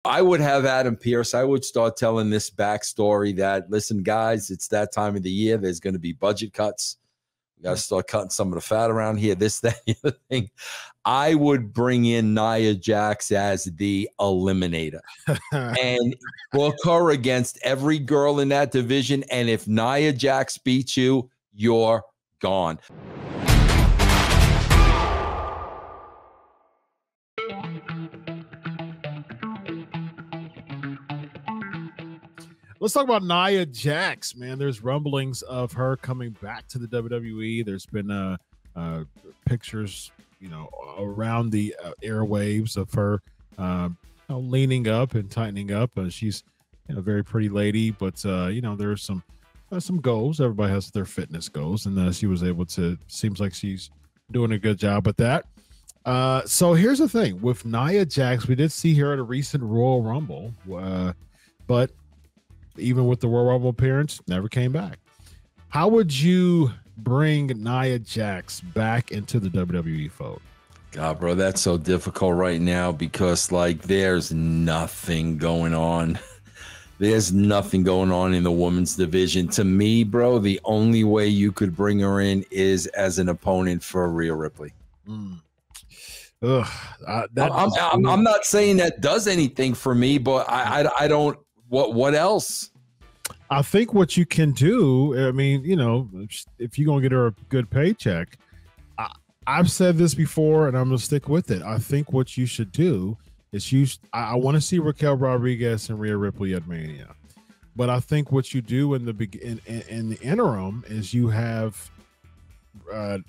I would have Adam Pearce. I would start telling this backstory that, listen, guys, it's that time of the year. There's going to be budget cuts. We got to start cutting some of the fat around here, this, that, the other thing. I would bring in Nia Jax as the Eliminator and book her against every girl in that division. And if Nia Jax beats you, you're gone. Let's talk about Nia Jax, man. There's rumblings of her coming back to the WWE. There's been pictures, around the airwaves of her leaning up and tightening up. She's a very pretty lady, but there's some goals. Everybody has their fitness goals, and she was able to. Seems like she's doing a good job with that. So here's the thing with Nia Jax. We did see her at a recent Royal Rumble, but even with the Royal Rumble appearance, never came back. How would you bring Nia Jax back into the WWE fold? God, bro, that's so difficult right now because, there's nothing going on. There's nothing going on in the women's division. To me, bro, the only way you could bring her in is as an opponent for Rhea Ripley. I'm not saying that does anything for me, but I don't. What else? I think what you can do, if you're going to get her a good paycheck, I've said this before and I'm going to stick with it. I think what you should do is I want to see Raquel Rodriguez and Rhea Ripley at Mania. But I think what you do in the interim is you have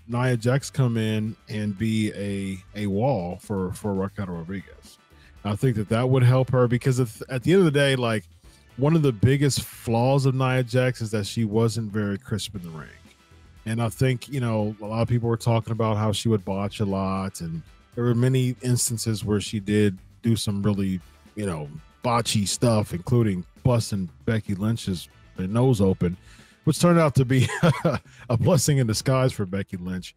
Nia Jax come in and be a wall for Raquel Rodriguez. I think that would help her because at the end of the day, one of the biggest flaws of Nia Jax is that she wasn't very crisp in the ring. And I think, a lot of people were talking about how she would botch a lot. And there were many instances where she did do some really, botchy stuff, including busting Becky Lynch's nose open, which turned out to be a blessing in disguise for Becky Lynch.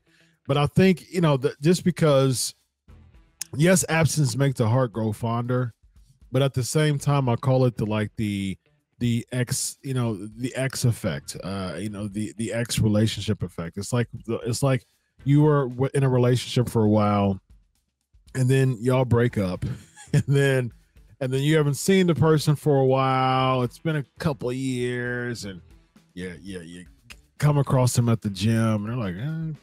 But I think, just because, yes, absence makes the heart grow fonder, but at the same time, I call it the X, the X effect, the X relationship effect. It's like you were in a relationship for a while, and then y'all break up, and then you haven't seen the person for a while. It's been a couple of years, and you come across them at the gym, and they're like,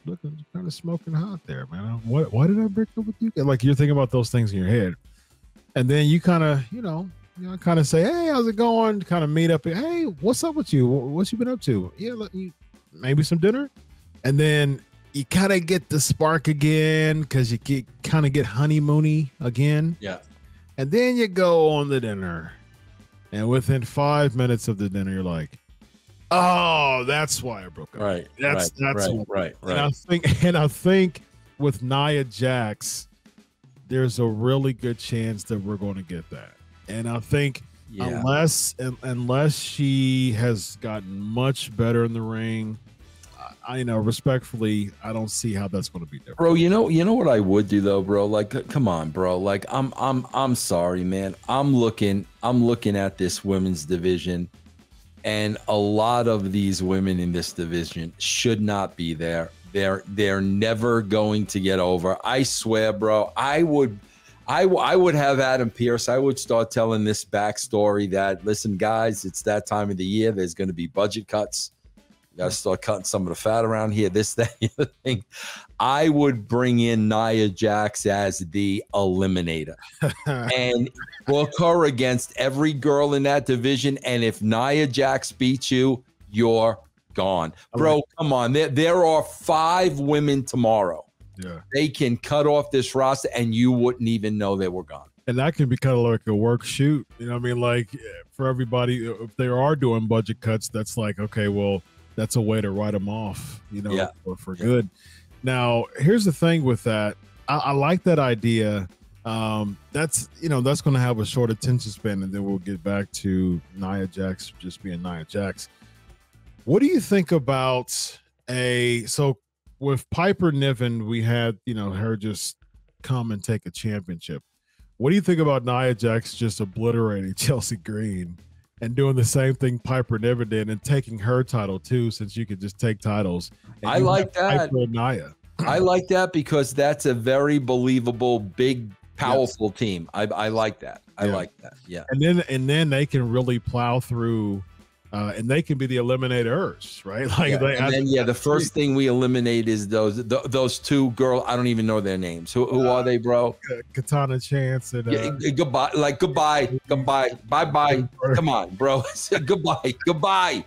looking kind of smoking hot there, man. Why did I break up with you? Like you're thinking about those things in your head. And then you kind of, kind of say, hey, how's it going? Kind of meet up. Hey, what's up with you? What you been up to? Yeah, maybe some dinner. And then you kind of get the spark again because you kind of get honeymoony again. Yeah. And then you go on the dinner. And within 5 minutes of the dinner, you're like, oh, that's why I broke up. Right. That's right. And I think with Nia Jax, there's a really good chance that we're going to get that. And I think unless she has gotten much better in the ring, respectfully, I don't see how that's going to be different. Bro, you know what I would do though, bro? Come on, bro. I'm sorry, man. I'm looking at this women's division, and a lot of these women in this division should not be there. They're never going to get over. I swear, bro. I would have Adam Pearce. I would start telling this backstory that, listen, guys, it's that time of the year. There's going to be budget cuts. You got to start cutting some of the fat around here, this, that, the other thing. I would bring in Nia Jax as the Eliminator and book her against every girl in that division. And if Nia Jax beats you, you're gone. Bro, come on. There are 5 women tomorrow. Yeah. They can cut off this roster and you wouldn't even know they were gone. And that can be kind of like a work shoot. For everybody, if they are doing budget cuts, that's like, okay, well, that's a way to write them off, for good. Now, here's the thing with that. I like that idea. That's going to have a short attention span, and then we'll get back to Nia Jax just being Nia Jax. What do you think about so with Piper Niven, we had, her just come and take a championship. What do you think about Nia Jax just obliterating Chelsea Green and doing the same thing Piper Niven did and taking her title too, since you could just take titles? I like that. Piper and Nia. I like that because that's a very believable, big, powerful team. I like that. I like that. Yeah. And then they can really plow through, and they can be the eliminators, right? Like, the first thing we eliminate is those two girls. I don't even know their names. Who are they, bro? Katana Chance and goodbye. Like goodbye, bye. Come on, bro. Goodbye.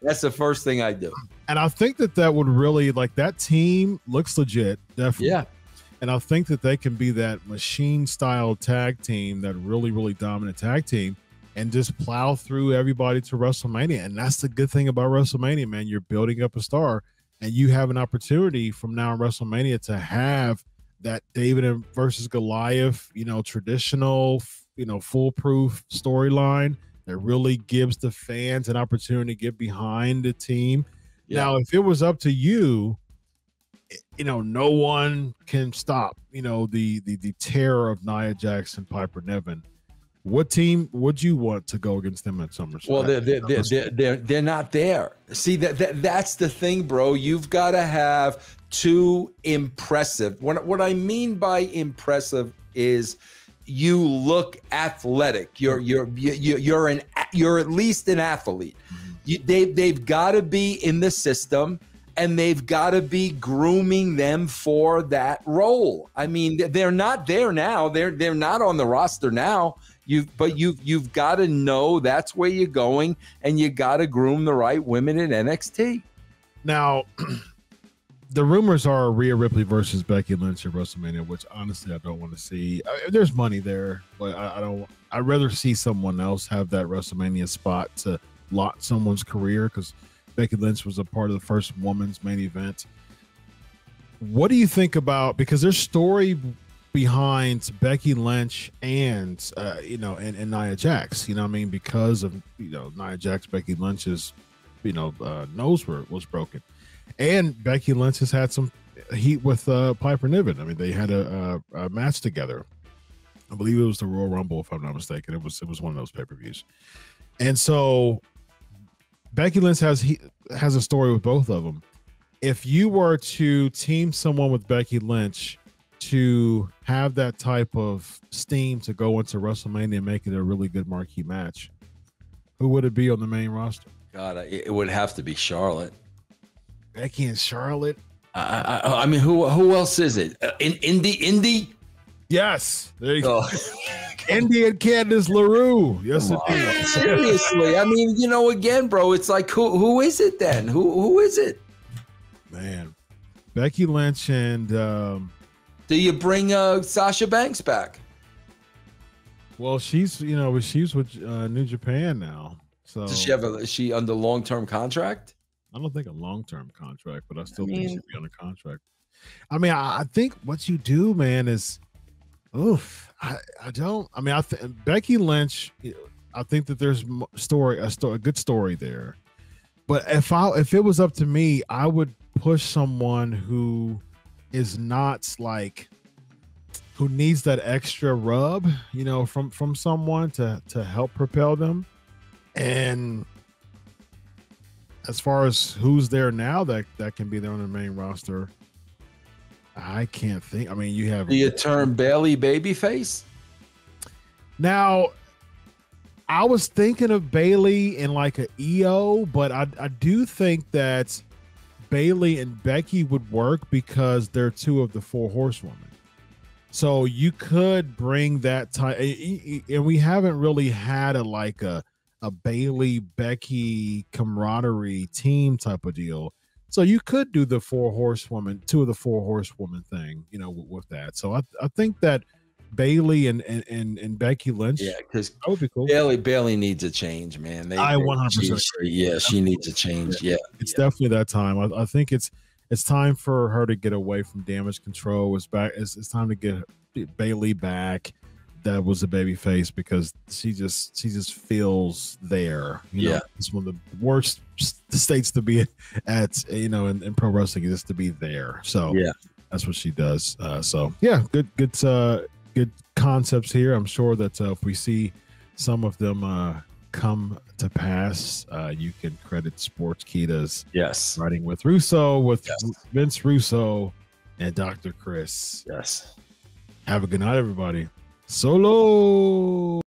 That's the first thing I do. And I think that would really, like, that team looks legit, definitely. Yeah. And I think that they can be that machine style tag team, that really, really dominant tag team, and just plow through everybody to WrestleMania. And that's the good thing about WrestleMania, man. You're building up a star, and you have an opportunity from now in WrestleMania to have that David versus Goliath, traditional, foolproof storyline that really gives the fans an opportunity to get behind the team. Yeah. Now, if it was up to you, no one can stop, the terror of Nia Jax and Piper Niven. What team would you want to go against them at SummerSlam? Well, they're not there. See, that's the thing, bro. You've got to have two impressive. What I mean by impressive is you look athletic. You're at least an athlete. They've got to be in the system, and they've got to be grooming them for that role. I mean, they're not there now. They're not on the roster now. You've got to know that's where you're going, and you got to groom the right women in NXT. Now, the rumors are Rhea Ripley versus Becky Lynch at WrestleMania, which honestly I don't want to see. There's money there, but I don't. I'd rather see someone else have that WrestleMania spot to launch someone's career, because Becky Lynch was a part of the first women's main event. What do you think about, because there's story behind Becky Lynch and and Nia Jax, because of Nia Jax, Becky Lynch's nose was broken, and Becky Lynch has had some heat with Piper Niven. I mean, they had a match together. I believe it was the Royal Rumble, if I'm not mistaken. It was one of those pay-per-views, and so Becky Lynch has a story with both of them. If you were to team someone with Becky Lynch to have that type of steam to go into WrestleMania and make it a really good marquee match, who would it be on the main roster? God, it would have to be Charlotte. Becky and Charlotte. I mean, who else is it? Indy? Yes, there you go. Indy and Candice LaRue. Yes, indeed. Seriously, I mean, again, bro, it's like who is it then? Who is it? Man, Becky Lynch and. Do you bring Sasha Banks back? Well, she's with New Japan now. So is she under long-term contract? I don't think a long-term contract, but I still think she'd be on a contract. I mean, I think what you do, man, is, I think Becky Lynch. I think that there's a good story there. But if it was up to me, I would push someone who is not who needs that extra rub, from someone to help propel them. And as far as who's there now that can be there on the main roster, I can't think. I mean, you have. Do you turn Bayley babyface? Now, I was thinking of Bayley in like a EO, but I do think that Bayley and Becky would work because they're two of the four horsewomen. So you could bring that type, and we haven't really had a Bayley Becky camaraderie team type of deal. So you could do the two of the four horsewoman thing, with that. So I think that Bayley and Becky Lynch, because that would be cool. Bayley needs a change, man. I 100%. She needs a change. Yeah, it's definitely that time. I think it's time for her to get away from Damage Control. It's time to get Bayley back. That was a baby face, because she just feels there. It's one of the worst states to be at. In pro wrestling, is to be there. So that's what she does. So yeah, good good concepts here. I'm sure that if we see some of them come to pass, you can credit Sportskeeda's writing with Russo, with Vince Russo, and Dr. Chris. Yes. Have a good night, everybody. Solo.